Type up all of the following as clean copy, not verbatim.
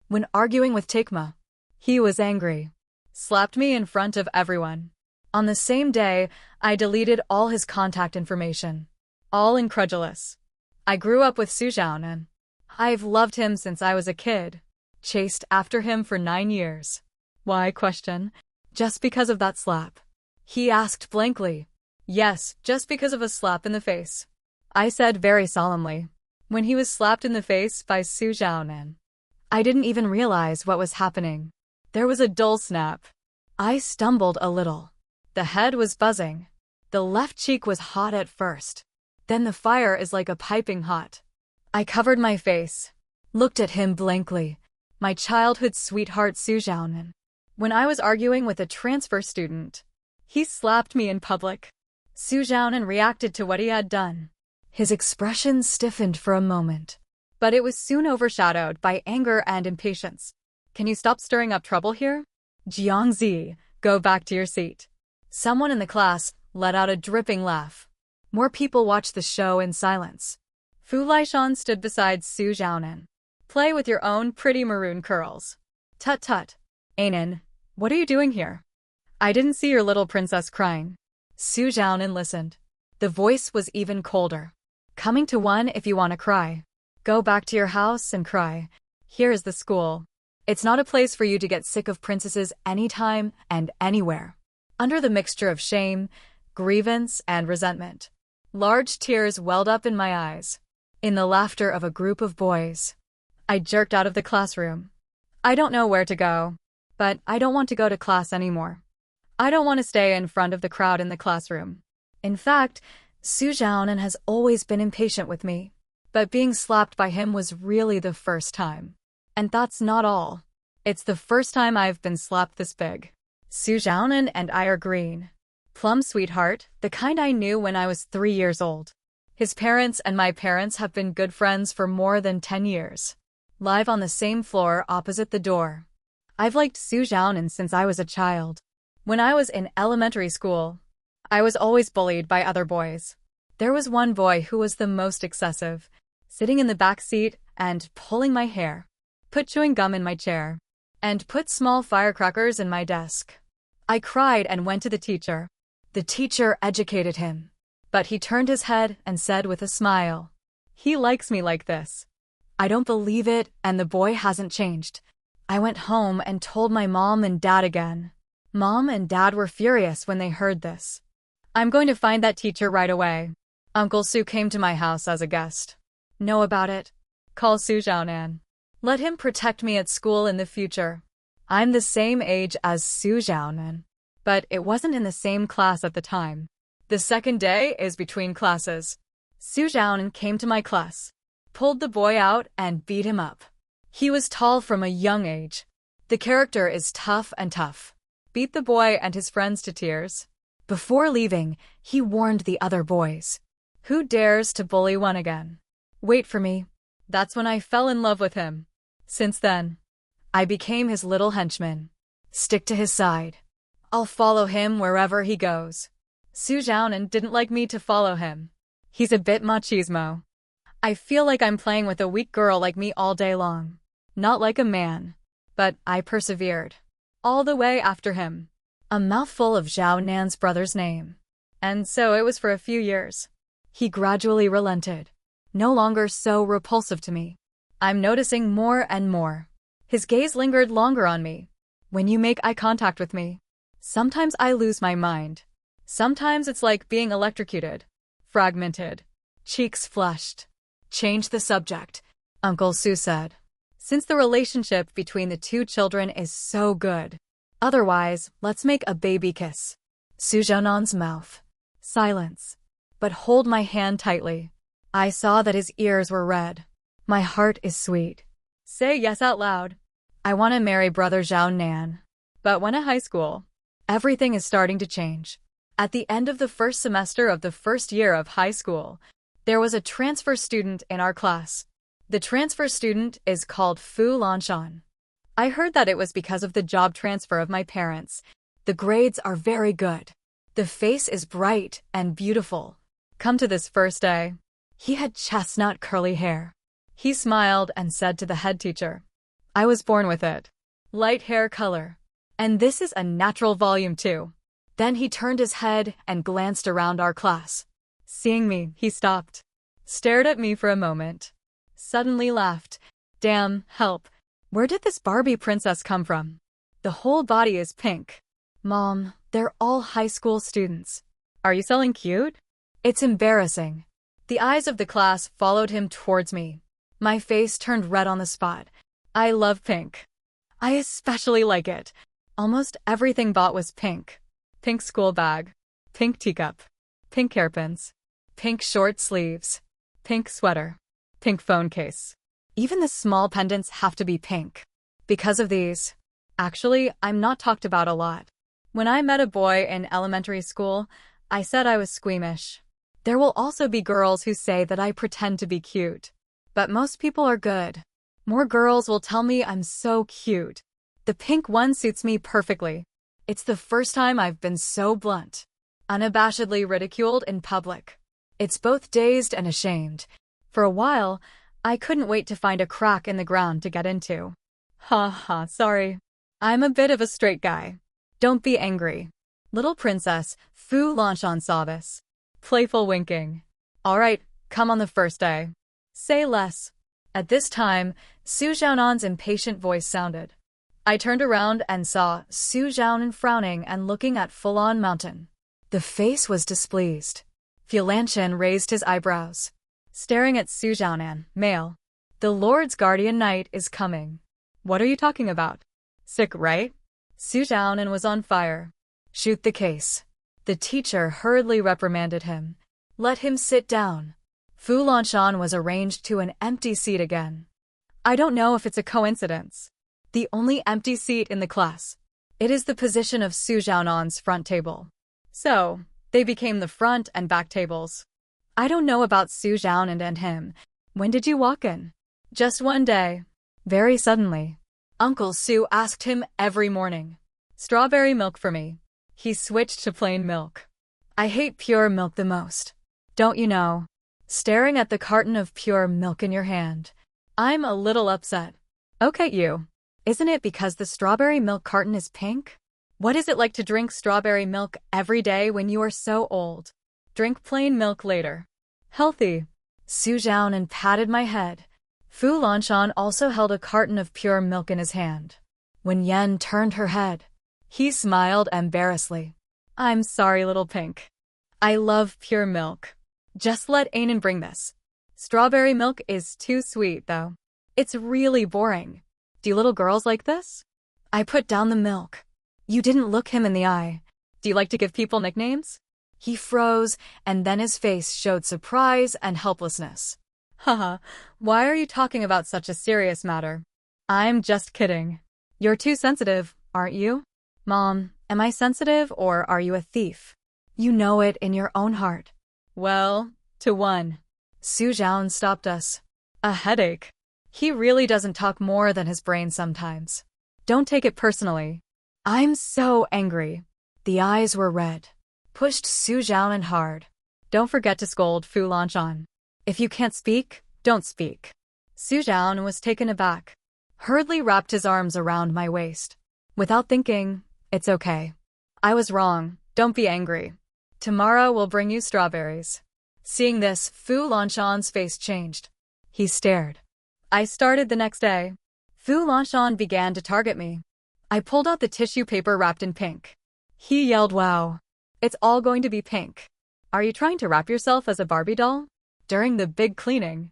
when arguing with Tikma. He was angry. Slapped me in front of everyone. On the same day, I deleted all his contact information. All incredulous. I grew up with Sujian and I've loved him since I was a kid. Chased after him for 9 years. Why question? Just because of that slap. He asked blankly. Yes, just because of a slap in the face. I said very solemnly. When he was slapped in the face by Su Zhaonan. I didn't even realize what was happening. There was a dull snap. I stumbled a little. The head was buzzing. The left cheek was hot at first. Then the fire is like a piping hot. I covered my face. Looked at him blankly. My childhood sweetheart Su Zhaonan. When I was arguing with a transfer student, he slapped me in public. Su Zhaonan reacted to what he had done. His expression stiffened for a moment, but it was soon overshadowed by anger and impatience. Can you stop stirring up trouble here? Jiangzi, go back to your seat. Someone in the class let out a dripping laugh. More people watched the show in silence. Fu Laishan stood beside Su Zhaonan. Play with your own pretty maroon curls. Tut tut. Anan, what are you doing here? I didn't see your little princess crying. Su Zhaonan listened. The voice was even colder. Coming to one if you want to cry. Go back to your house and cry. Here is the school. It's not a place for you to get sick of princesses anytime and anywhere. Under the mixture of shame, grievance, and resentment, large tears welled up in my eyes. In the laughter of a group of boys, I jerked out of the classroom. I don't know where to go, but I don't want to go to class anymore. I don't want to stay in front of the crowd in the classroom. In fact, Su Zhaonan has always been impatient with me, but being slapped by him was really the first time. And that's not all. It's the first time I've been slapped this big. Su Zhaonan and I are green. Plum sweetheart, the kind I knew when I was 3 years old. His parents and my parents have been good friends for more than 10 years. Live on the same floor opposite the door. I've liked Su Zhaonan since I was a child. When I was in elementary school, I was always bullied by other boys. There was one boy who was the most excessive, sitting in the back seat and pulling my hair, put chewing gum in my chair, and put small firecrackers in my desk. I cried and went to the teacher. The teacher educated him, but he turned his head and said with a smile, "He likes me like this." I don't believe it, and the boy hasn't changed. I went home and told my mom and dad again. Mom and dad were furious when they heard this. I'm going to find that teacher right away. Uncle Su came to my house as a guest. Know about it? Call Su Zhaonan. Let him protect me at school in the future. I'm the same age as Su Zhaonan, but it wasn't in the same class at the time. The second day is between classes. Su Zhaonan came to my class, pulled the boy out and beat him up. He was tall from a young age. The character is tough and tough. Beat the boy and his friends to tears. Before leaving, he warned the other boys. Who dares to bully one again? Wait for me. That's when I fell in love with him. Since then, I became his little henchman. Stick to his side. I'll follow him wherever he goes. Su Zhaonan didn't like me to follow him. He's a bit machismo. I feel like I'm playing with a weak girl like me all day long. Not like a man. But I persevered. All the way after him. A mouthful of Zhao Nan's brother's name. And so it was for a few years. He gradually relented. No longer so repulsive to me. I'm noticing more and more. His gaze lingered longer on me. When you make eye contact with me, sometimes I lose my mind. Sometimes it's like being electrocuted. Fragmented. Cheeks flushed. Change the subject, Uncle Su said. Since the relationship between the two children is so good. Otherwise, let's make a baby kiss. Su Zhaonan's mouth. Silence. But hold my hand tightly. I saw that his ears were red. My heart is sweet. Say yes out loud. I want to marry brother Zhao Nan. But when at high school, everything is starting to change. At the end of the first semester of the first year of high school, there was a transfer student in our class. The transfer student is called Fu Lanshan. I heard that it was because of the job transfer of my parents. The grades are very good. The face is bright and beautiful. Come to this first day. He had chestnut curly hair. He smiled and said to the head teacher, I was born with it. Light hair color. And this is a natural volume too. Then he turned his head and glanced around our class. Seeing me, he stopped, stared at me for a moment, suddenly laughed. Damn, help. Where did this Barbie princess come from? The whole body is pink. Mom, they're all high school students. Are you selling cute? It's embarrassing. The eyes of the class followed him towards me. My face turned red on the spot. I love pink. I especially like it. Almost everything bought was pink. Pink school bag, pink teacup, pink hairpins, pink short sleeves, pink sweater, pink phone case. Even the small pendants have to be pink. Because of these. Actually, I'm not talked about a lot. When I met a boy in elementary school, I said I was squeamish. There will also be girls who say that I pretend to be cute. But most people are good. More girls will tell me I'm so cute. The pink one suits me perfectly. It's the first time I've been so blunt, unabashedly ridiculed in public. It's both dazed and ashamed. For a while, I couldn't wait to find a crack in the ground to get into. Ha ha, sorry. I'm a bit of a straight guy. Don't be angry. Little princess, Fu Lanshan saw this. Playful winking. All right, come on the first day. Say less. At this time, Su Zhaonan's impatient voice sounded. I turned around and saw Su Zhaonan frowning and looking at full-on mountain. The face was displeased. Fu Lanshan raised his eyebrows, staring at Su Zhaonan, male. The Lord's guardian knight is coming. What are you talking about? Sick, right? Su Zhaonan was on fire. Shoot the case. The teacher hurriedly reprimanded him. Let him sit down. Fu Lanshan was arranged to an empty seat again. I don't know if it's a coincidence. The only empty seat in the class. It is the position of Su Zhaonan's front table. So, they became the front and back tables. I don't know about Su Zhaonan and him. When did you walk in? Just one day. Very suddenly. Uncle Su asked him every morning. Strawberry milk for me. He switched to plain milk. I hate pure milk the most. Don't you know? Staring at the carton of pure milk in your hand. I'm a little upset. Okay, you. Isn't it because the strawberry milk carton is pink? What is it like to drink strawberry milk every day when you are so old? Drink plain milk later. Healthy. Su Zhaonan patted my head. Fu Lanshan also held a carton of pure milk in his hand. When Yen turned her head, he smiled embarrassedly. I'm sorry, little pink. I love pure milk. Just let Ainen bring this. Strawberry milk is too sweet, though. It's really boring. Do little girls like this? I put down the milk. You didn't look him in the eye. Do you like to give people nicknames? He froze, and then his face showed surprise and helplessness. Haha, why are you talking about such a serious matter? I'm just kidding. You're too sensitive, aren't you? Mom, am I sensitive or are you a thief? You know it in your own heart. Well, to one. Su Zhaonan stopped us. A headache. He really doesn't talk more than his brain sometimes. Don't take it personally. I'm so angry. The eyes were red. Pushed Su Zhaonan hard. Don't forget to scold Fu Lanshan. If you can't speak, don't speak. Su Zhaonan was taken aback. Hurriedly wrapped his arms around my waist. Without thinking, it's okay. I was wrong. Don't be angry. Tomorrow we'll bring you strawberries. Seeing this, Fu Lanshan's face changed. He stared. I started the next day. Fu Lanshan began to target me. I pulled out the tissue paper wrapped in pink. He yelled, wow. It's all going to be pink. Are you trying to wrap yourself as a Barbie doll? During the big cleaning,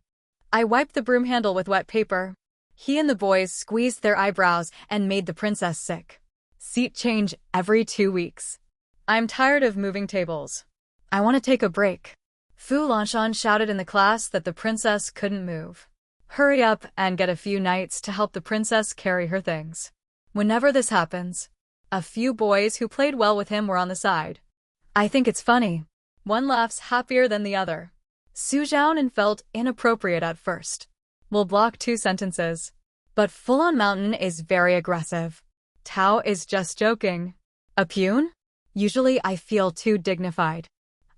I wiped the broom handle with wet paper. He and the boys squeezed their eyebrows and made the princess sick. Seat change every 2 weeks. I'm tired of moving tables. I want to take a break. Fu Lanshan shouted in the class that the princess couldn't move. Hurry up and get a few knights to help the princess carry her things. Whenever this happens, a few boys who played well with him were on the side. I think it's funny. One laughs happier than the other. Su Zhaonan felt inappropriate at first. We'll block 2 sentences. But full-on mountain is very aggressive. Tao is just joking. A pune? Usually I feel too dignified.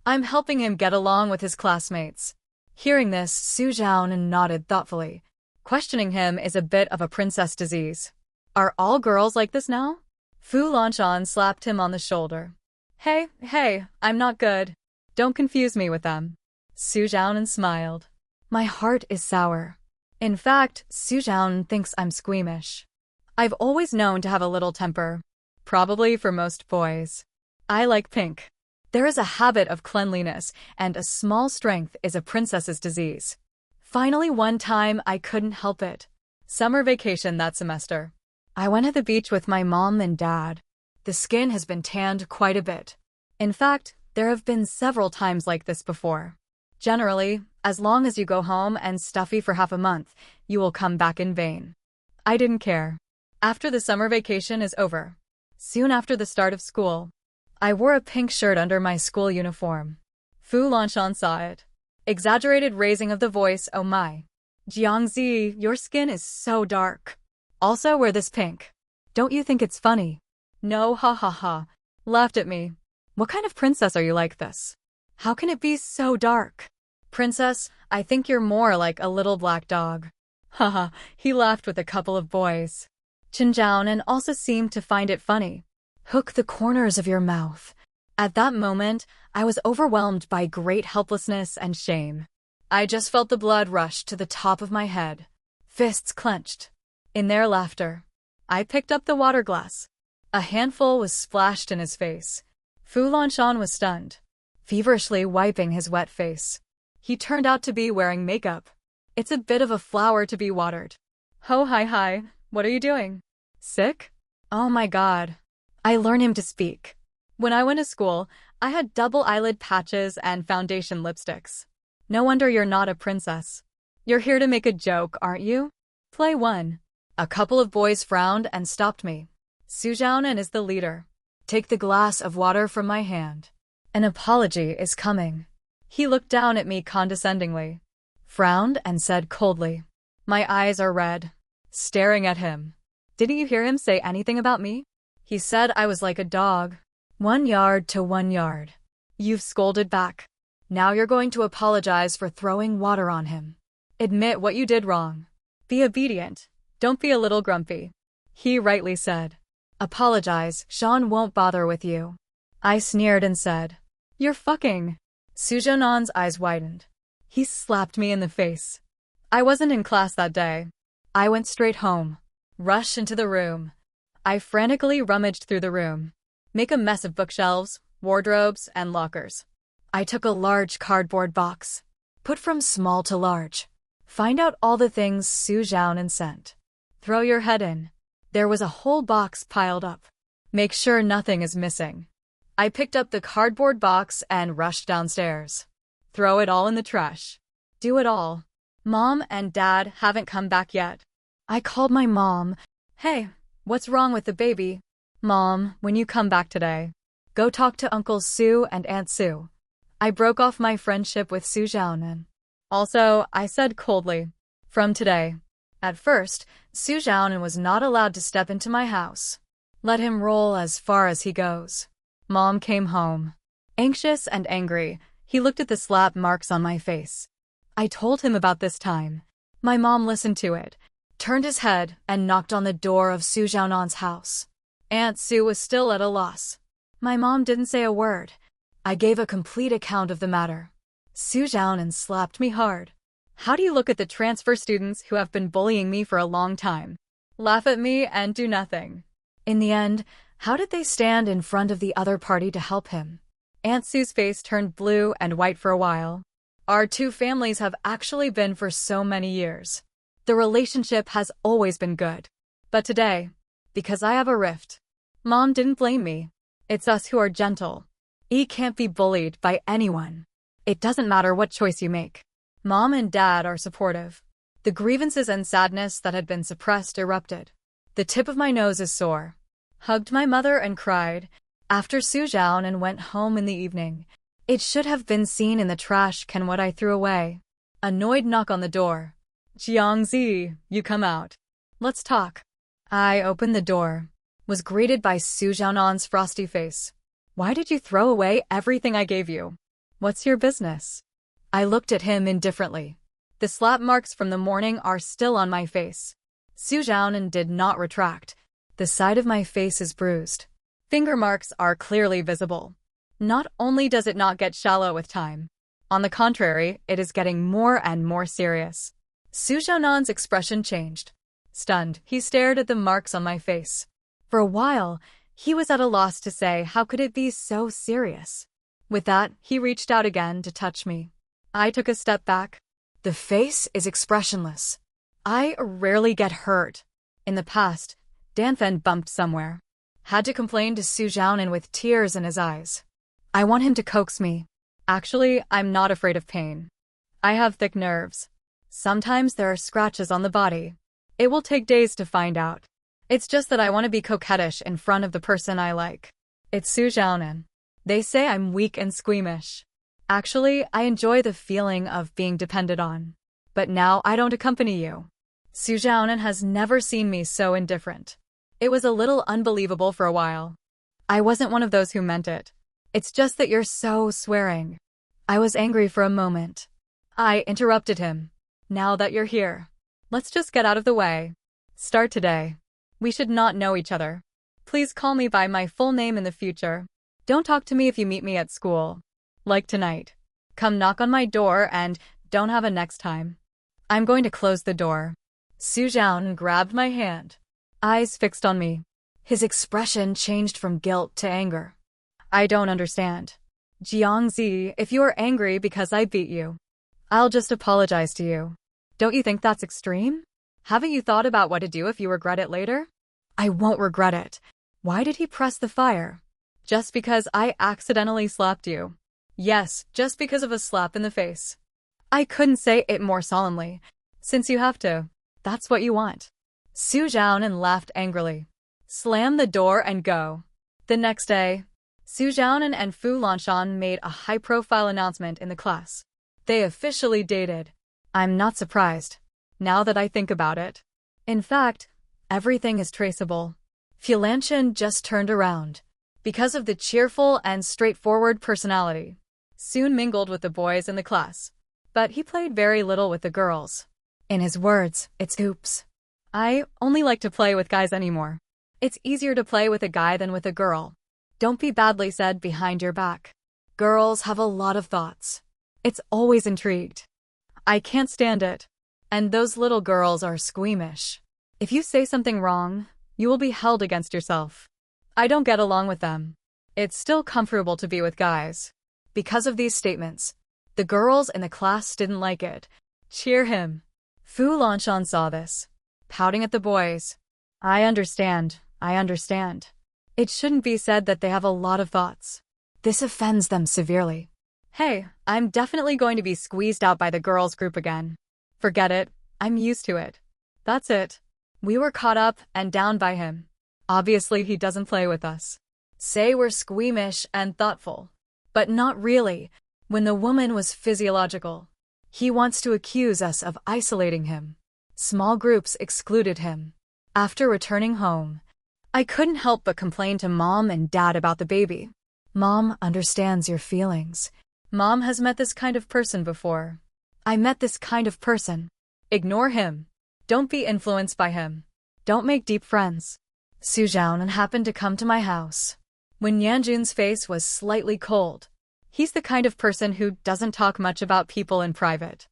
I'm helping him get along with his classmates. Hearing this, Su Zhaonan nodded thoughtfully. Questioning him is a bit of a princess disease. Are all girls like this now? Fu Lanshan slapped him on the shoulder. Hey, I'm not good. Don't confuse me with them. Su Zhaonan smiled. My heart is sour. In fact, Su Zhaonan thinks I'm squeamish. I've always known to have a little temper. Probably for most boys. I like pink. There is a habit of cleanliness, and a small strength is a princess's disease. Finally, one time, I couldn't help it. Summer vacation that semester. I went to the beach with my mom and dad. The skin has been tanned quite a bit. In fact, there have been several times like this before. Generally, as long as you go home and stuffy for half a month, you will come back in vain. I didn't care. After the summer vacation is over, soon after the start of school, I wore a pink shirt under my school uniform. Fu Lanshan saw it. Exaggerated raising of the voice, oh my. Jiangzi, your skin is so dark. Also wear this pink. Don't you think it's funny? No, ha ha ha. Laughed at me. What kind of princess are you like this? How can it be so dark? Princess, I think you're more like a little black dog. Haha, he laughed with a couple of boys. Qin Zhaonan also seemed to find it funny. Hook the corners of your mouth. At that moment, I was overwhelmed by great helplessness and shame. I just felt the blood rush to the top of my head. Fists clenched. In their laughter, I picked up the water glass. A handful was splashed in his face. Fu Lanshan was stunned, feverishly wiping his wet face. He turned out to be wearing makeup. It's a bit of a flower to be watered. Hi, what are you doing? Sick? Oh my god. I learned him to speak. When I went to school, I had double eyelid patches and foundation lipsticks. No wonder you're not a princess. You're here to make a joke, aren't you? Play one. A couple of boys frowned and stopped me. Su Zhaonan is the leader. Take the glass of water from my hand. An apology is coming. He looked down at me condescendingly, frowned and said coldly. My eyes are red. Staring at him. Didn't you hear him say anything about me? He said I was like a dog. 1 yard to 1 yard. You've scolded back. Now you're going to apologize for throwing water on him. Admit what you did wrong. Be obedient. Don't be a little grumpy. He rightly said. Apologize, Sean won't bother with you. I sneered and said, you're fucking. Su Zhaonan's eyes widened. He slapped me in the face. I wasn't in class that day. I went straight home. Rushed into the room. I frantically rummaged through the room. Make a mess of bookshelves, wardrobes, and lockers. I took a large cardboard box. Put from small to large. Find out all the things Su Zhaonan sent. Throw your head in. There was a whole box piled up. Make sure nothing is missing. I picked up the cardboard box and rushed downstairs. Throw it all in the trash. Do it all. Mom and Dad haven't come back yet. I called my mom. Hey, what's wrong with the baby? Mom, when you come back today, go talk to Uncle Su and Aunt Sue. I broke off my friendship with Su Zhaonan. Also, I said coldly, from today. At first, Su Zhaonan was not allowed to step into my house. Let him roll as far as he goes. Mom came home. Anxious and angry, he looked at the slap marks on my face. I told him about this time. My mom listened to it, turned his head, and knocked on the door of Su Zhaonan's house. Aunt Sue was still at a loss. My mom didn't say a word. I gave a complete account of the matter. Su Zhaonan slapped me hard. How do you look at the transfer students who have been bullying me for a long time? Laugh at me and do nothing. In the end, how did they stand in front of the other party to help him? Aunt Sue's face turned blue and white for a while. Our two families have actually been for so many years. The relationship has always been good. But today, because I have a rift, Mom didn't blame me. It's us who are gentle. E can't be bullied by anyone. It doesn't matter what choice you make. Mom and Dad are supportive. The grievances and sadness that had been suppressed erupted. The tip of my nose is sore. Hugged my mother and cried. After Su Zhaonan went home in the evening, it should have been seen in the trash can what I threw away. Annoyed knock on the door. Jiangzi, you come out. Let's talk. I opened the door. Was greeted by Su Zhaonan's frosty face. Why did you throw away everything I gave you? What's your business? I looked at him indifferently. The slap marks from the morning are still on my face. Su Zhaonan did not retract. The side of my face is bruised. Finger marks are clearly visible. Not only does it not get shallow with time, on the contrary, it is getting more and more serious. Su Zhaonan's expression changed. Stunned, he stared at the marks on my face. For a while, he was at a loss to say how could it be so serious. With that, he reached out again to touch me. I took a step back. The face is expressionless. I rarely get hurt. In the past, Danfen bumped somewhere. Had to complain to Su Zhaonan with tears in his eyes. I want him to coax me. Actually, I'm not afraid of pain. I have thick nerves. Sometimes there are scratches on the body. It will take days to find out. It's just that I want to be coquettish in front of the person I like. It's Su Zhaonan. They say I'm weak and squeamish. Actually, I enjoy the feeling of being depended on. But now I don't accompany you. Su Zhaonan has never seen me so indifferent. It was a little unbelievable for a while. I wasn't one of those who meant it. It's just that you're so swearing. I was angry for a moment. I interrupted him. Now that you're here, let's just get out of the way. Start today. We should not know each other. Please call me by my full name in the future. Don't talk to me if you meet me at school. Like tonight. Come knock on my door and don't have a next time. I'm going to close the door. Su Zhaonan grabbed my hand. Eyes fixed on me. His expression changed from guilt to anger. I don't understand. Jiangzi, if you are angry because I beat you, I'll just apologize to you. Don't you think that's extreme? Haven't you thought about what to do if you regret it later? I won't regret it. Why did he press the fire? Just because I accidentally slapped you. Yes, just because of a slap in the face. I couldn't say it more solemnly. Since you have to, that's what you want. Su Zhaonan laughed angrily. Slam the door and go. The next day, Su Zhaonan and Fu Lanshan made a high-profile announcement in the class. They officially dated. I'm not surprised, now that I think about it. In fact, everything is traceable. Fu Lanshan just turned around. Because of the cheerful and straightforward personality, soon mingled with the boys in the class. But he played very little with the girls. In his words, it's oops. I only like to play with guys anymore. It's easier to play with a guy than with a girl. Don't be badly said behind your back. Girls have a lot of thoughts. It's always intrigued. I can't stand it. And those little girls are squeamish. If you say something wrong, you will be held against yourself. I don't get along with them. It's still comfortable to be with guys. Because of these statements, the girls in the class didn't like it. Cheer him. Fu Lanshan saw this, pouting at the boys. I understand. It shouldn't be said that they have a lot of thoughts. This offends them severely. Hey, I'm definitely going to be squeezed out by the girls' group again. Forget it, I'm used to it. That's it. We were caught up and down by him. Obviously he doesn't play with us. Say we're squeamish and thoughtful. But not really, when the woman was physiological. He wants to accuse us of isolating him. Small groups excluded him. After returning home, I couldn't help but complain to Mom and Dad about the baby. Mom understands your feelings. Mom has met this kind of person before. I met this kind of person. Ignore him. Don't be influenced by him. Don't make deep friends. Su Zhaonan happened to come to my house. When Yanjun's face was slightly cold. He's the kind of person who doesn't talk much about people in private.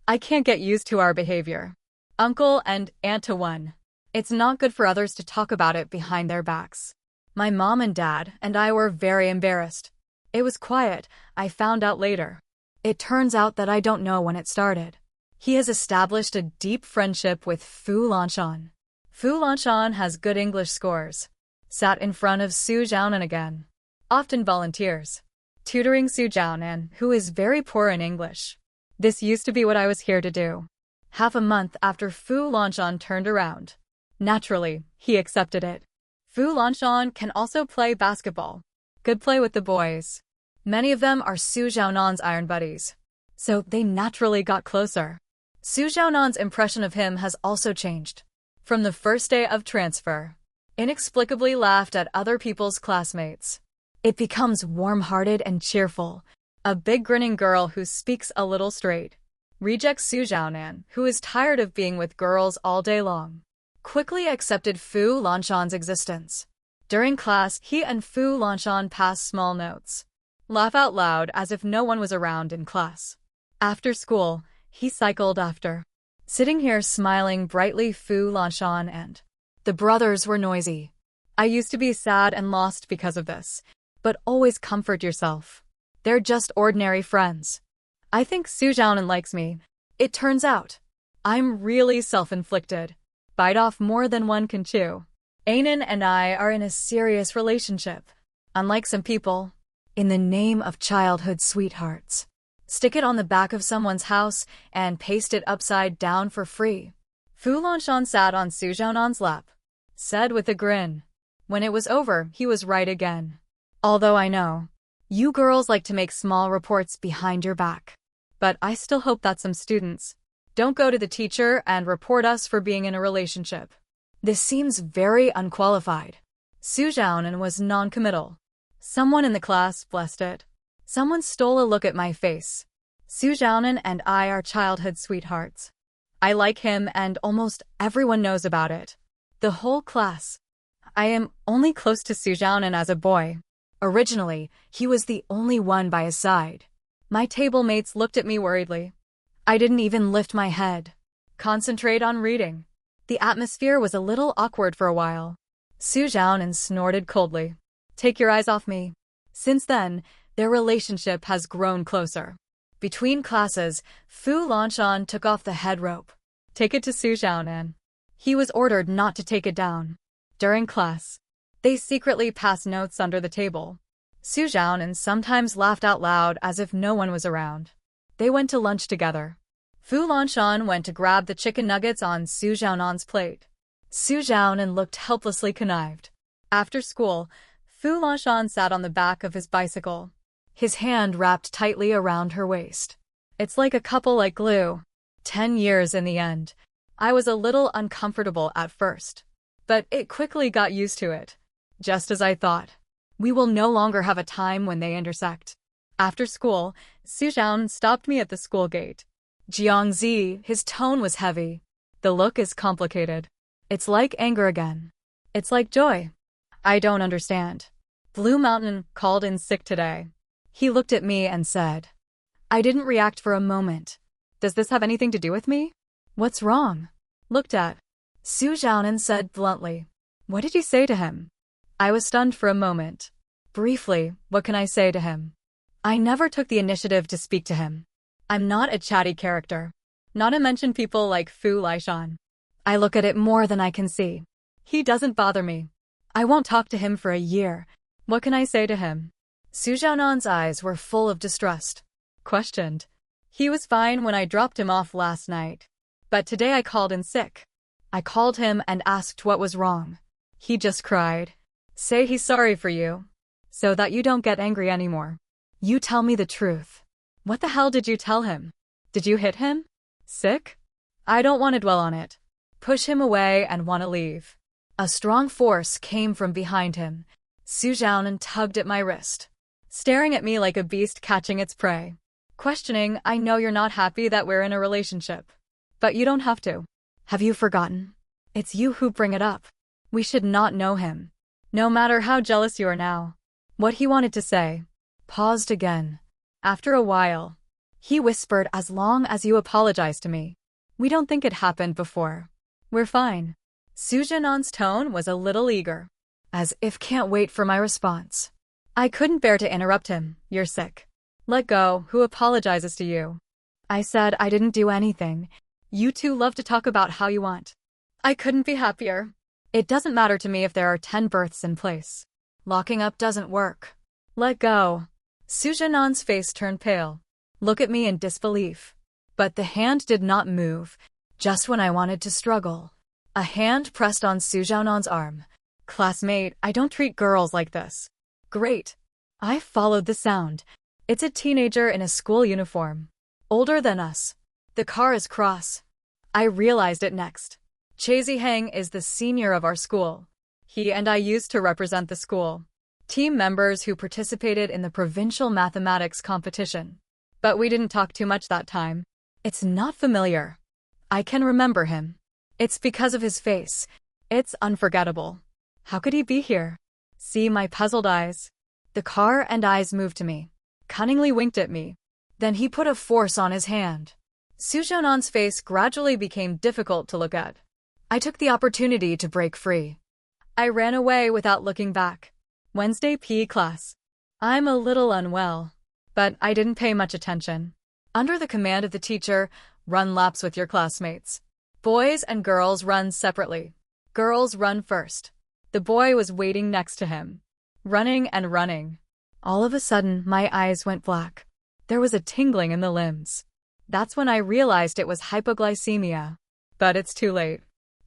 I can't get used to our behavior. Uncle and Aunt to one. It's not good for others to talk about it behind their backs. My mom and dad and I were very embarrassed. It was quiet, I found out later. It turns out that I don't know when it started. He has established a deep friendship with Fu Lanshan. Fu Lanshan has good English scores. Sat in front of Su Zhaonan again. Often volunteers. Tutoring Su Zhaonan, who is very poor in English. This used to be what I was here to do. Half a month after Fu Lanshan turned around. Naturally, he accepted it. Fu Lanshan can also play basketball. Good play with the boys. Many of them are Su Zhaonan's iron buddies. So they naturally got closer. Su Zhaonan's impression of him has also changed. From the first day of transfer, inexplicably laughed at other people's classmates. It becomes warm-hearted and cheerful. A big grinning girl who speaks a little straight. Rejects Su Zhaonan, who is tired of being with girls all day long. Quickly accepted Fu Lanshan's existence. During class, he and Fu Lanshan pass small notes. Laugh out loud as if no one was around in class. After school, he cycled after. Sitting here smiling brightly Fu Lanshan and the brothers were noisy. I used to be sad and lost because of this, but always comfort yourself. They're just ordinary friends. I think Su Zhaonan likes me. It turns out I'm really self-inflicted. Bite off more than one can chew. Anan and I are in a serious relationship. Unlike some people, in the name of childhood sweethearts. Stick it on the back of someone's house and paste it upside down for free. Fu Lanshan sat on Su Zhaonan's lap. Said with a grin. When it was over, he was right again. Although I know, you girls like to make small reports behind your back. But I still hope that some students don't go to the teacher and report us for being in a relationship. This seems very unqualified. Su Zhaonan was non-committal. Someone in the class blessed it. Someone stole a look at my face. Su Zhaonan and I are childhood sweethearts. I like him and almost everyone knows about it. The whole class. I am only close to Su Zhaonan as a boy. Originally, he was the only one by his side. My table mates looked at me worriedly. I didn't even lift my head. Concentrate on reading. The atmosphere was a little awkward for a while. Su Zhaonan snorted coldly. Take your eyes off me. Since then, their relationship has grown closer. Between classes, Fu Lanshan took off the head rope. Take it to Su Zhaonan. He was ordered not to take it down. During class, they secretly passed notes under the table. Su Zhaonan sometimes laughed out loud as if no one was around. They went to lunch together. Fu Lanshan went to grab the chicken nuggets on Su Zhaonan's plate. Su Zhaonan looked helplessly connived. After school, Fu Lanshan sat on the back of his bicycle, his hand wrapped tightly around her waist. It's like a couple like glue. 10 years in the end. I was a little uncomfortable at first, but it quickly got used to it. Just as I thought. We will no longer have a time when they intersect. After school, Su Zhaonan stopped me at the school gate. Jiangzi, his tone was heavy. The look is complicated. It's like anger again. It's like joy. I don't understand. Blue Mountain called in sick today. He looked at me and said. I didn't react for a moment. Does this have anything to do with me? What's wrong? Looked at. Su Zhaonan said bluntly. What did you say to him? I was stunned for a moment. Briefly, what can I say to him? I never took the initiative to speak to him. I'm not a chatty character. Not to mention people like Fu Lanshan. I look at it more than I can see. He doesn't bother me. I won't talk to him for a year. What can I say to him? Su Zhaonan's eyes were full of distrust. Questioned. He was fine when I dropped him off last night. But today I called in sick. I called him and asked what was wrong. He just cried. Say he's sorry for you. So that you don't get angry anymore. You tell me the truth. What the hell did you tell him? Did you hit him? Sick? I don't want to dwell on it. Push him away and want to leave. A strong force came from behind him. Su Zhaonan tugged at my wrist, staring at me like a beast catching its prey. Questioning, I know you're not happy that we're in a relationship. But you don't have to. Have you forgotten? It's you who bring it up. We should not know him. No matter how jealous you are now. What he wanted to say. Paused again. After a while, he whispered, as long as you apologize to me. We don't think it happened before. We're fine. Su Zhaonan's tone was a little eager, as if can't wait for my response. I couldn't bear to interrupt him. You're sick. Let go. Who apologizes to you? I said I didn't do anything. You two love to talk about how you want. I couldn't be happier. It doesn't matter to me if there are 10 births in place. Locking up doesn't work. Let go. Su Zhaonan's face turned pale. Look at me in disbelief. But the hand did not move. Just when I wanted to struggle, a hand pressed on Su Zhaonan's arm. Classmate, I don't treat girls like this. Great. I followed the sound. It's a teenager in a school uniform. Older than us. The car is cross. I realized it next. Che Ziheng is the senior of our school. He and I used to represent the school. Team members who participated in the provincial mathematics competition. But we didn't talk too much that time. It's not familiar. I can remember him. It's because of his face. It's unforgettable. How could he be here? See my puzzled eyes? The car and eyes moved to me, cunningly winked at me. Then he put a force on his hand. Sujanon's face gradually became difficult to look at. I took the opportunity to break free. I ran away without looking back. Wednesday PE class. I'm a little unwell, but I didn't pay much attention. Under the command of the teacher, run laps with your classmates. Boys and girls run separately. Girls run first. The boy was waiting next to him, running and running. All of a sudden, my eyes went black. There was a tingling in the limbs. That's when I realized it was hypoglycemia. But it's too late.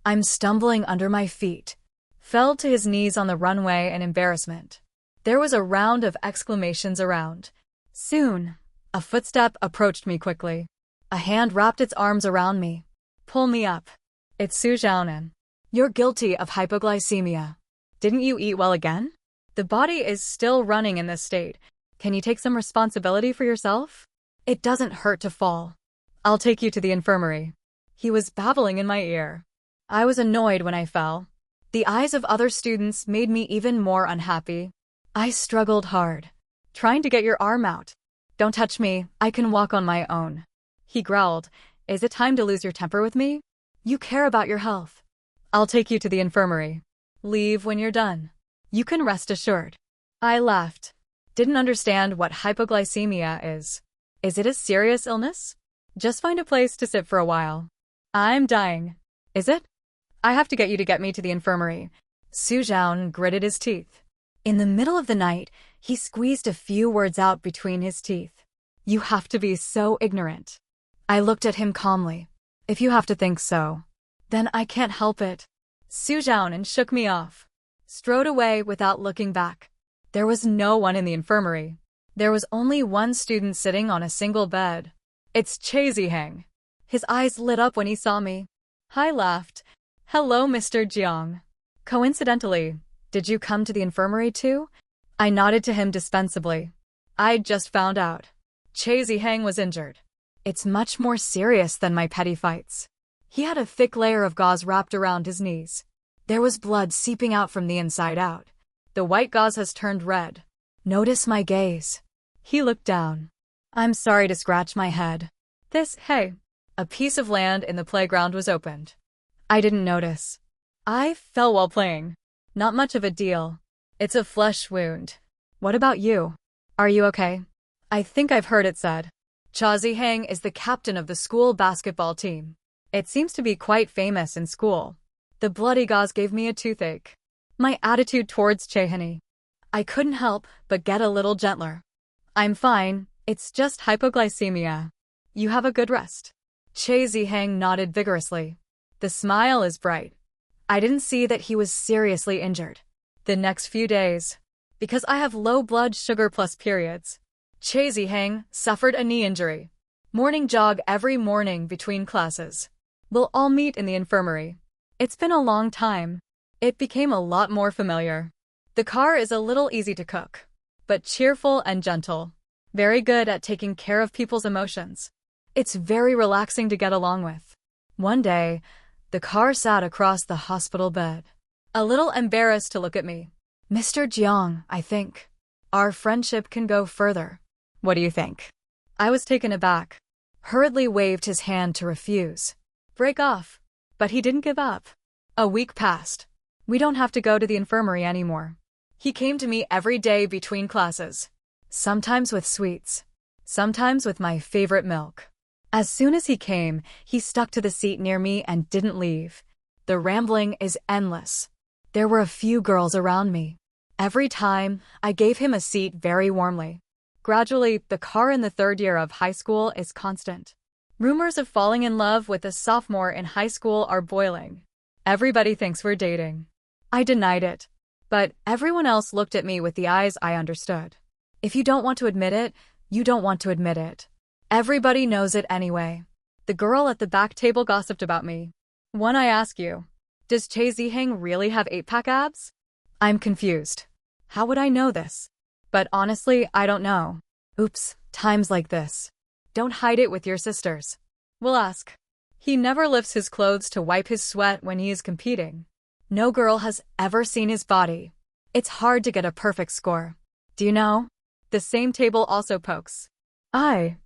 I'm stumbling under my feet. Fell to his knees on the runway in embarrassment. There was a round of exclamations around. Soon, a footstep approached me quickly. A hand wrapped its arms around me. Pull me up. It's Su Zhaonan. You're guilty of hypoglycemia. Didn't you eat well again? The body is still running in this state. Can you take some responsibility for yourself? It doesn't hurt to fall. I'll take you to the infirmary. He was babbling in my ear. I was annoyed when I fell. The eyes of other students made me even more unhappy. I struggled hard, trying to get your arm out. Don't touch me, I can walk on my own. He growled, is it time to lose your temper with me? You care about your health. I'll take you to the infirmary. Leave when you're done. You can rest assured. I laughed. Didn't understand what hypoglycemia is. Is it a serious illness? Just find a place to sit for a while. I'm dying. Is it? I have to get me to the infirmary. Su Zhaonan gritted his teeth. In the middle of the night, he squeezed a few words out between his teeth. You have to be so ignorant. I looked at him calmly. If you have to think so, then I can't help it. Su Zhaonan shook me off. Strode away without looking back. There was no one in the infirmary. There was only one student sitting on a single bed. It's Che Ziheng. His eyes lit up when he saw me. I laughed. Hello, Mr. Jiang. Coincidentally, did you come to the infirmary too? I nodded to him dispensably. I'd just found out. Che Ziheng was injured. It's much more serious than my petty fights. He had a thick layer of gauze wrapped around his knees. There was blood seeping out from the inside out. The white gauze has turned red. Notice my gaze. He looked down. I'm sorry to scratch my head. Hey. A piece of land in the playground was opened. I didn't notice. I fell while playing. Not much of a deal. It's a flesh wound. What about you? Are you okay? I think I've heard it said. Cha Ziheng is the captain of the school basketball team. It seems to be quite famous in school. The bloody gauze gave me a toothache. My attitude towards Chehani. I couldn't help but get a little gentler. I'm fine, it's just hypoglycemia. You have a good rest. Che Ziheng nodded vigorously. The smile is bright. I didn't see that he was seriously injured. The next few days, because I have low blood sugar plus periods, Che Ziheng suffered a knee injury. Morning jog every morning between classes. We'll all meet in the infirmary. It's been a long time. It became a lot more familiar. The car is a little easy to cook, but cheerful and gentle. Very good at taking care of people's emotions. It's very relaxing to get along with. One day, the car sat across the hospital bed. A little embarrassed to look at me. Mr. Jiang, I think our friendship can go further. What do you think? I was taken aback. Hurriedly waved his hand to refuse. Break off. But he didn't give up. A week passed. We don't have to go to the infirmary anymore. He came to me every day between classes. Sometimes with sweets. Sometimes with my favorite milk. As soon as he came, he stuck to the seat near me and didn't leave. The rambling is endless. There were a few girls around me. Every time, I gave him a seat very warmly. Gradually, the car in the third year of high school is constant. Rumors of falling in love with a sophomore in high school are boiling. Everybody thinks we're dating. I denied it. But everyone else looked at me with the eyes I understood. If you don't want to admit it, you don't want to admit it. Everybody knows it anyway. The girl at the back table gossiped about me. One, I ask you, does Che Ziheng really have 8-pack abs? I'm confused. How would I know this? But honestly, I don't know. Oops, times like this. Don't hide it with your sisters. We'll ask. He never lifts his clothes to wipe his sweat when he is competing. No girl has ever seen his body. It's hard to get a perfect score. Do you know? The same table also pokes. I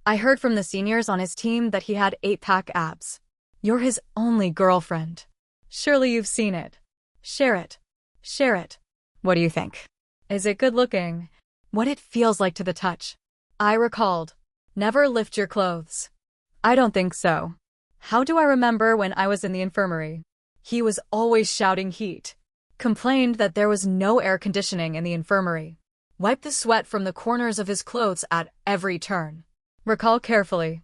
heard from the seniors on his team that he had 8-pack abs. You're his only girlfriend. Surely you've seen it. Share it. Share it. What do you think? Is it good looking? What it feels like to the touch? I recalled. Never lift your clothes. I don't think so. How do I remember when I was in the infirmary? He was always shouting heat. Complained that there was no air conditioning in the infirmary. Wiped the sweat from the corners of his clothes at every turn. Recall carefully.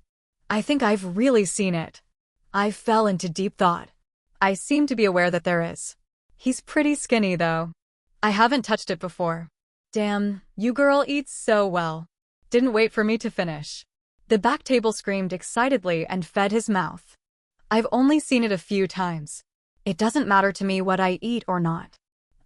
I think I've really seen it. I fell into deep thought. I seem to be aware that there is. He's pretty skinny, though. I haven't touched it before. Damn, you girl eats so well. Didn't wait for me to finish. The back table screamed excitedly and fed his mouth. I've only seen it a few times. It doesn't matter to me what I eat or not.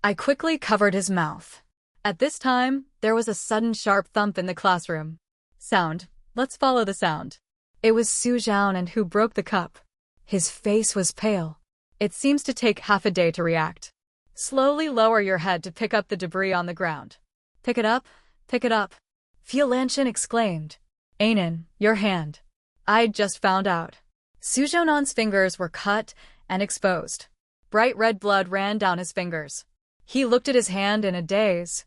I quickly covered his mouth. At this time, there was a sudden sharp thump in the classroom. Sound. Let's follow the sound. It was Su Zhaonan who broke the cup. His face was pale. It seems to take half a day to react. Slowly lower your head to pick up the debris on the ground. Pick it up, pick it up. Fu Lanshan exclaimed. Ainin, your hand. I'd just found out. Su Zhaonan's fingers were cut and exposed. Bright red blood ran down his fingers. He looked at his hand in a daze.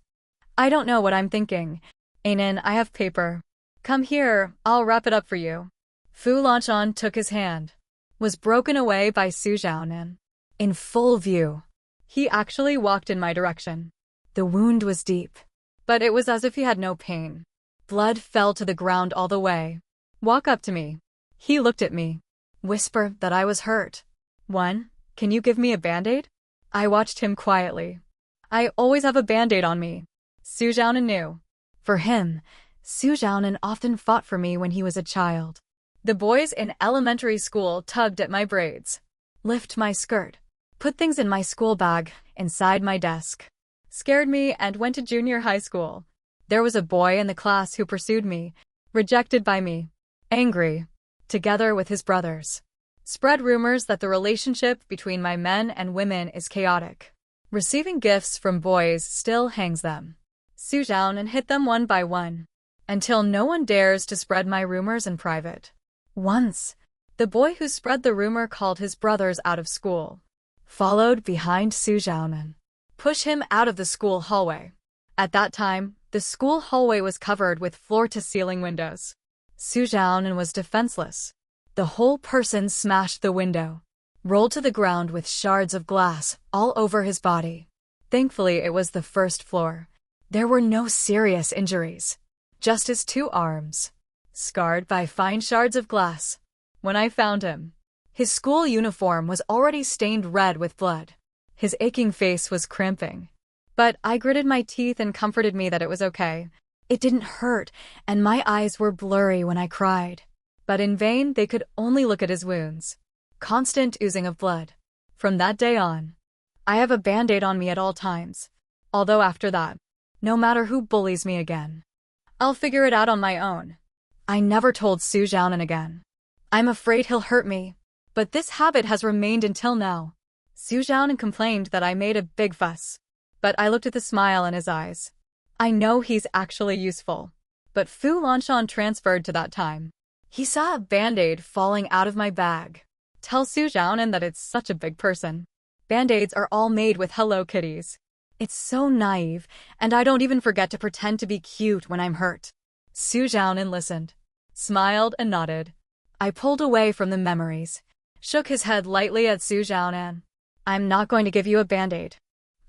I don't know what I'm thinking. Ainin, I have paper. Come here, I'll wrap it up for you. Fu Lanshan took his hand. Was broken away by Su Zhaonan. In full view. He actually walked in my direction. The wound was deep. But it was as if he had no pain. Blood fell to the ground all the way. Walk up to me. He looked at me. Whisper that I was hurt. Can you give me a band-aid? I watched him quietly. I always have a band-aid on me. Su Zhaonan knew. For him, Su Zhaonan often fought for me when he was a child. The boys in elementary school tugged at my braids. Lift my skirt. Put things in my school bag, inside my desk. Scared me and went to junior high school. There was a boy in the class who pursued me, rejected by me. Angry. Together with his brothers. Spread rumors that the relationship between my men and women is chaotic. Receiving gifts from boys still hangs them. Su Zhaonan hit them one by one. Until no one dares to spread my rumors in private. Once, the boy who spread the rumor called his brothers out of school. Followed behind Su Zhaonan. Push him out of the school hallway. At that time, the school hallway was covered with floor-to-ceiling windows. Su Zhaonan was defenseless. The whole person smashed the window. Rolled to the ground with shards of glass all over his body. Thankfully, it was the first floor. There were no serious injuries. Just his 2 arms. Scarred by fine shards of glass. When I found him, his school uniform was already stained red with blood. His aching face was cramping. But I gritted my teeth and comforted me that it was okay. It didn't hurt, and my eyes were blurry when I cried. But in vain, they could only look at his wounds. Constant oozing of blood. From that day on, I have a band-aid on me at all times. Although after that, no matter who bullies me again, I'll figure it out on my own. I never told Su Zhaonan again. I'm afraid he'll hurt me. But this habit has remained until now. Su Zhaonan complained that I made a big fuss. But I looked at the smile in his eyes. I know he's actually useful. But Fu Lanshan transferred to that time. He saw a band-aid falling out of my bag. Tell Su Zhaonan that it's such a big person. Band-aids are all made with Hello Kitties. It's so naive, and I don't even forget to pretend to be cute when I'm hurt. Su Zhaonan listened, smiled and nodded. I pulled away from the memories, shook his head lightly at Su Zhaonan. I'm not going to give you a band-aid.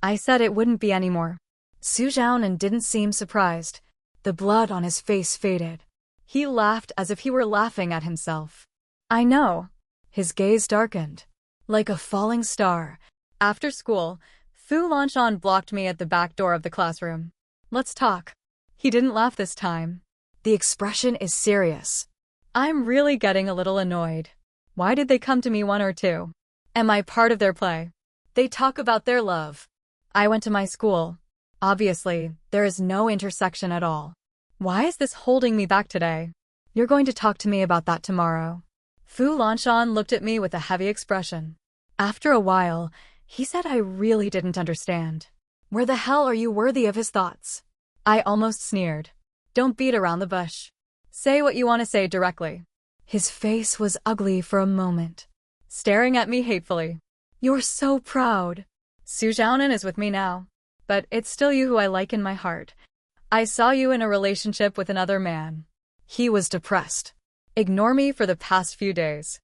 I said it wouldn't be anymore. Su Zhaonan didn't seem surprised. The blood on his face faded. He laughed as if he were laughing at himself. I know. His gaze darkened. Like a falling star. After school, Fu Lanshan blocked me at the back door of the classroom. Let's talk. He didn't laugh this time. The expression is serious. I'm really getting a little annoyed. Why did they come to me 1 or 2? Am I part of their play? They talk about their love. I went to my school. Obviously, there is no intersection at all. Why is this holding me back today? You're going to talk to me about that tomorrow. Fu Lanshan looked at me with a heavy expression. After a while, he said I really didn't understand. Where the hell are you worthy of his thoughts? I almost sneered. Don't beat around the bush. Say what you want to say directly. His face was ugly for a moment, staring at me hatefully. You're so proud. Su Zhaonan is with me now, but it's still you who I like in my heart. I saw you in a relationship with another man. He was depressed. Ignore me for the past few days.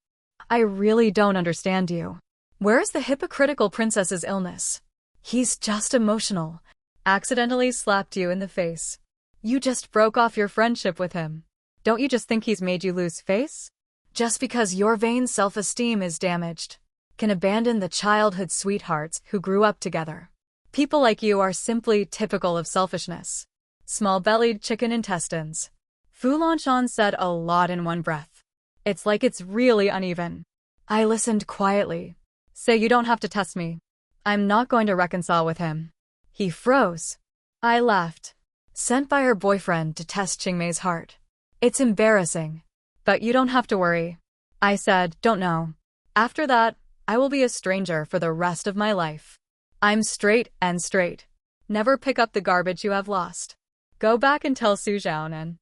I really don't understand you. Where is the hypocritical princess's illness? He's just emotional. Accidentally slapped you in the face. You just broke off your friendship with him. Don't you just think he's made you lose face? Just because your vain self-esteem is damaged, can abandon the childhood sweethearts who grew up together. People like you are simply typical of selfishness. Small-bellied chicken intestines. Fu Lanshan said a lot in one breath. It's like it's really uneven. I listened quietly. Say you don't have to test me. I'm not going to reconcile with him. He froze. I laughed. Sent by her boyfriend to test Qingmei's heart. It's embarrassing. But you don't have to worry. I said, don't know. After that, I will be a stranger for the rest of my life. I'm straight and straight. Never pick up the garbage you have lost. Go back and tell Su Zhaonan.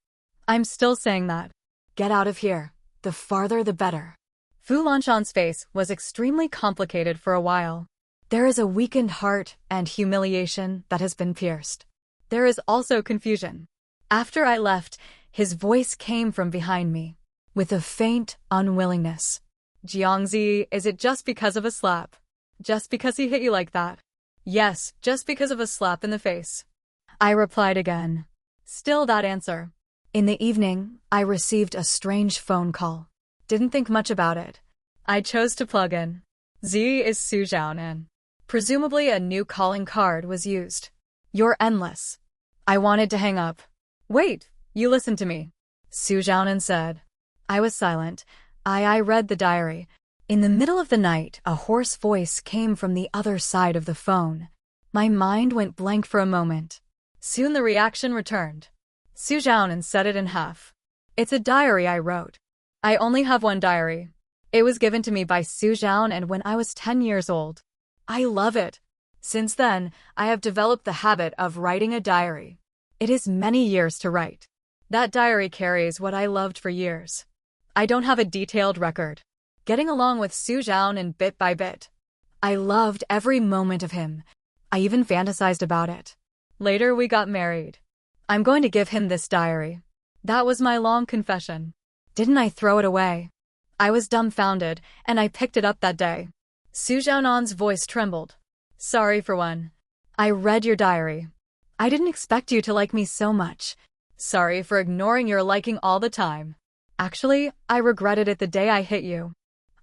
I'm still saying that. Get out of here. The farther the better. Fu Lanshan's face was extremely complicated for a while. There is a weakened heart and humiliation that has been pierced. There is also confusion. After I left, his voice came from behind me, with a faint unwillingness. Jiangzi, is it just because of a slap? Just because he hit you like that? Yes, just because of a slap in the face. I replied again. Still that answer. In the evening, I received a strange phone call. Didn't think much about it. I chose to plug in. Z is Su Zhaonan. Presumably a new calling card was used. You're endless. I wanted to hang up. Wait, you listen to me. Su Zhaonan said. I was silent. I read the diary. In the middle of the night, a hoarse voice came from the other side of the phone. My mind went blank for a moment. Soon the reaction returned. Su Zhaonan said it in half. It's a diary I wrote. I only have one diary. It was given to me by Su Zhaonan when I was 10 years old. I love it. Since then, I have developed the habit of writing a diary. It is many years to write. That diary carries what I loved for years. I don't have a detailed record. Getting along with Su Zhaonan bit by bit. I loved every moment of him. I even fantasized about it. Later we got married. I'm going to give him this diary. That was my long confession. Didn't I throw it away? I was dumbfounded, and I picked it up that day. Su Zhaonan's voice trembled. Sorry for one. I read your diary. I didn't expect you to like me so much. Sorry for ignoring your liking all the time. Actually, I regretted it the day I hit you.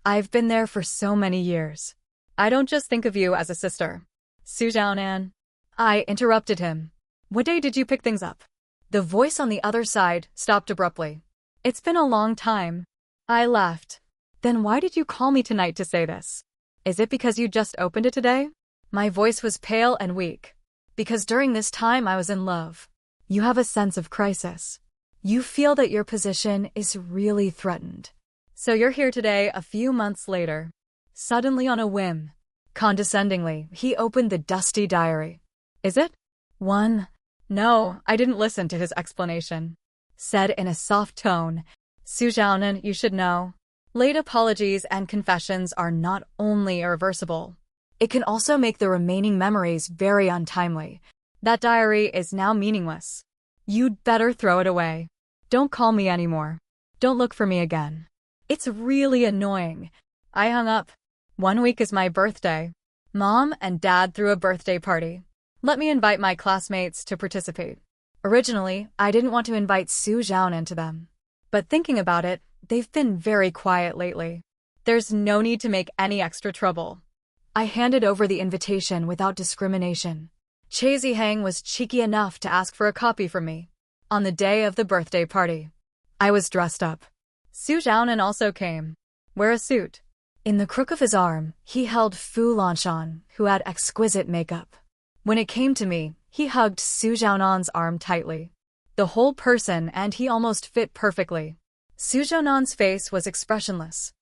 I've been there for so many years. I don't just think of you as a sister. Su Zhaonan. I interrupted him. What day did you pick things up? The voice on the other side stopped abruptly. It's been a long time. I laughed. Then why did you call me tonight to say this? Is it because you just opened it today? My voice was pale and weak. Because during this time I was in love. You have a sense of crisis. You feel that your position is really threatened. So you're here today a few months later. Suddenly on a whim. Condescendingly, he opened the dusty diary. Is it? One. No, I didn't listen to his explanation. Said in a soft tone. Su Zhaonan, you should know. Late apologies and confessions are not only irreversible. It can also make the remaining memories very untimely. That diary is now meaningless. You'd better throw it away. Don't call me anymore. Don't look for me again. It's really annoying. I hung up. 1 week is my birthday. Mom and Dad threw a birthday party. Let me invite my classmates to participate. Originally, I didn't want to invite Su Zhaonan to them. But thinking about it, they've been very quiet lately. There's no need to make any extra trouble. I handed over the invitation without discrimination. Che Zihang was cheeky enough to ask for a copy from me. On the day of the birthday party. I was dressed up. Su Zhaonan also came. Wear a suit. In the crook of his arm, he held Fu Lanshan, who had exquisite makeup. When it came to me, he hugged Su Zhaonan's arm tightly. The whole person and he almost fit perfectly. Su Zhaonan's face was expressionless.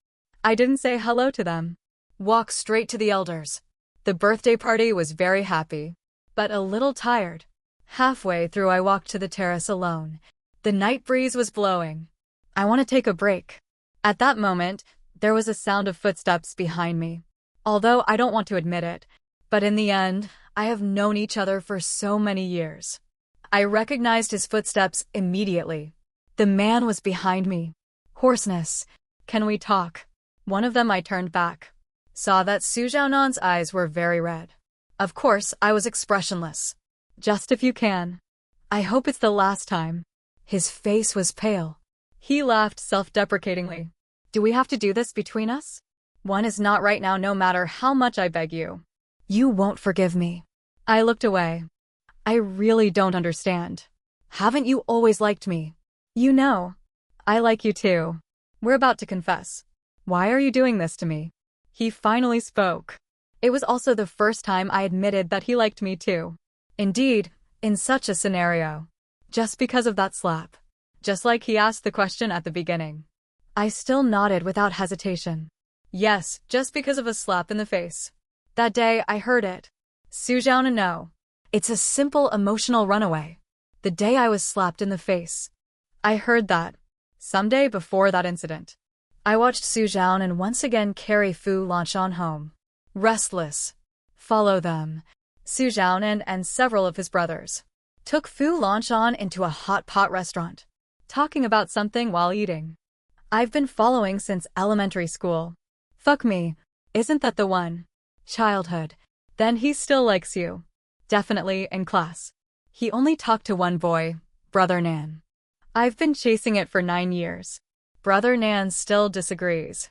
I didn't say hello to them. Walked straight to the elders. The birthday party was very happy, but a little tired. Halfway through I walked to the terrace alone. The night breeze was blowing. I want to take a break. At that moment, there was a sound of footsteps behind me. Although I don't want to admit it, but in the end, I have known each other for so many years. I recognized his footsteps immediately. The man was behind me. Hoarseness. Can we talk? One of them I turned back. Saw that Su Zhaonan's eyes were very red. Of course, I was expressionless. Just if you can. I hope it's the last time. His face was pale. He laughed self-deprecatingly. Do we have to do this between us? One is not right now, no matter how much I beg you. You won't forgive me. I looked away. I really don't understand. Haven't you always liked me? You know. I like you too. We're about to confess. Why are you doing this to me? He finally spoke. It was also the first time I admitted that he liked me too. Indeed, in such a scenario. Just because of that slap. Just like he asked the question at the beginning. I still nodded without hesitation. Yes, just because of a slap in the face. That day, I heard it. Su Zhaonan, no. It's a simple emotional runaway. The day I was slapped in the face. I heard that. Someday before that incident. I watched Su Zhaonan once again carry Fu Lanshan home. Restless. Follow them. Su Zhaonan and several of his brothers took Fu Lanshan into a hot pot restaurant, talking about something while eating. I've been following since elementary school. Fuck me. Isn't that the one? Childhood. Then he still likes you. Definitely in class. He only talked to one boy, Brother Nan. I've been chasing it for 9 years. Brother Nan still disagrees.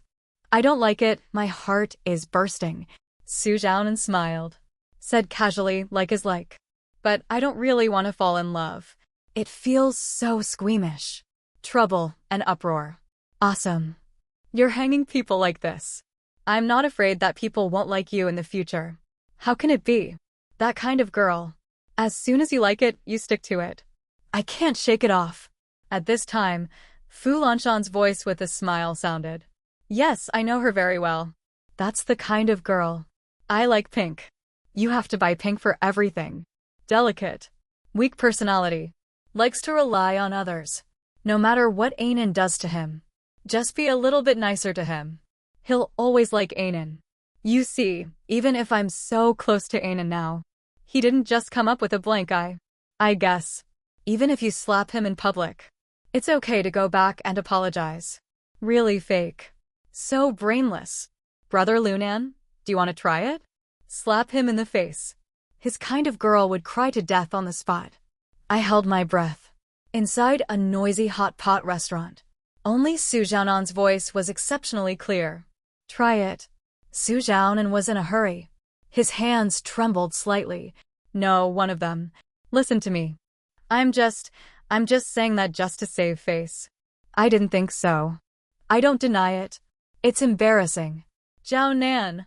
I don't like it, my heart is bursting. Su Zhaonan smiled. Said casually, like is like. But I don't really want to fall in love. It feels so squeamish. Trouble and uproar. Awesome. You're hanging people like this. I'm not afraid that people won't like you in the future. How can it be? That kind of girl. As soon as you like it, you stick to it. I can't shake it off. At this time, Fu Lanshan's voice with a smile sounded. Yes, I know her very well. That's the kind of girl. I like pink. You have to buy pink for everything. Delicate. Weak personality. Likes to rely on others. No matter what Anan does to him. Just be a little bit nicer to him. He'll always like Anan. You see, even if I'm so close to Anan now, he didn't just come up with a blank eye. I guess. Even if you slap him in public, it's okay to go back and apologize. Really fake. So brainless. Brother Lunan, do you want to try it? Slap him in the face. His kind of girl would cry to death on the spot. I held my breath. Inside a noisy hot pot restaurant. Only Su Zhaonan's voice was exceptionally clear. Try it. Su Zhaonan was in a hurry. His hands trembled slightly. No, one of them. Listen to me. I'm just saying that just to save face. I didn't think so. I don't deny it. It's embarrassing. Zhao Nan.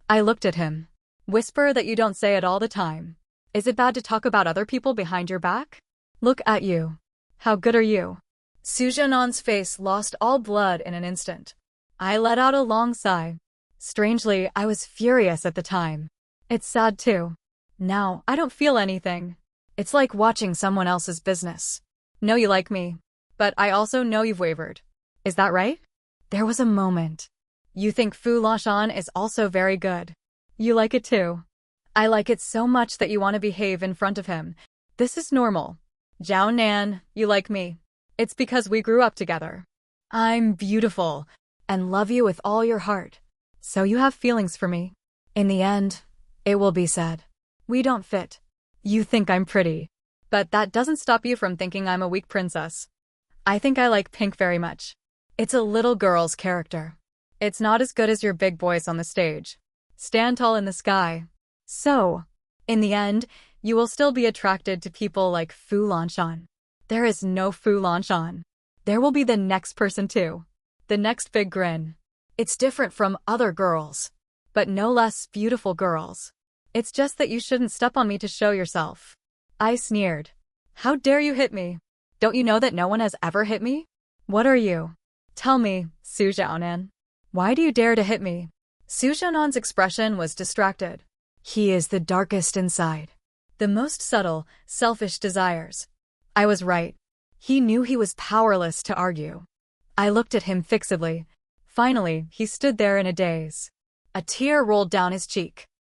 I looked at him. Whisper that you don't say it all the time. Is it bad to talk about other people behind your back? Look at you. How good are you? Su Zhaonan's face lost all blood in an instant. I let out a long sigh. Strangely, I was furious at the time. It's sad too. Now, I don't feel anything. It's like watching someone else's business. Know you like me, but I also know you've wavered. Is that right? There was a moment. You think Fu Lanshan is also very good. You like it too. I like it so much that you want to behave in front of him. This is normal. Zhao Nan, you like me. It's because we grew up together. I'm beautiful and love you with all your heart. So you have feelings for me. In the end, it will be said. We don't fit. You think I'm pretty. But that doesn't stop you from thinking I'm a weak princess. I think I like pink very much. It's a little girl's character. It's not as good as your big voice on the stage. Stand tall in the sky. So, in the end, you will still be attracted to people like Fu Lanshan. There is no Fu Lanshan. There will be the next person too. The next big grin. It's different from other girls, but no less beautiful girls. It's just that you shouldn't step on me to show yourself. I sneered. How dare you hit me? Don't you know that no one has ever hit me? What are you? Tell me, Su Zhaonan. Why do you dare to hit me? Su Shanan's expression was distracted. He is the darkest inside. The most subtle, selfish desires. I was right. He knew he was powerless to argue. I looked at him fixedly. Finally, he stood there in a daze. A tear rolled down his cheek.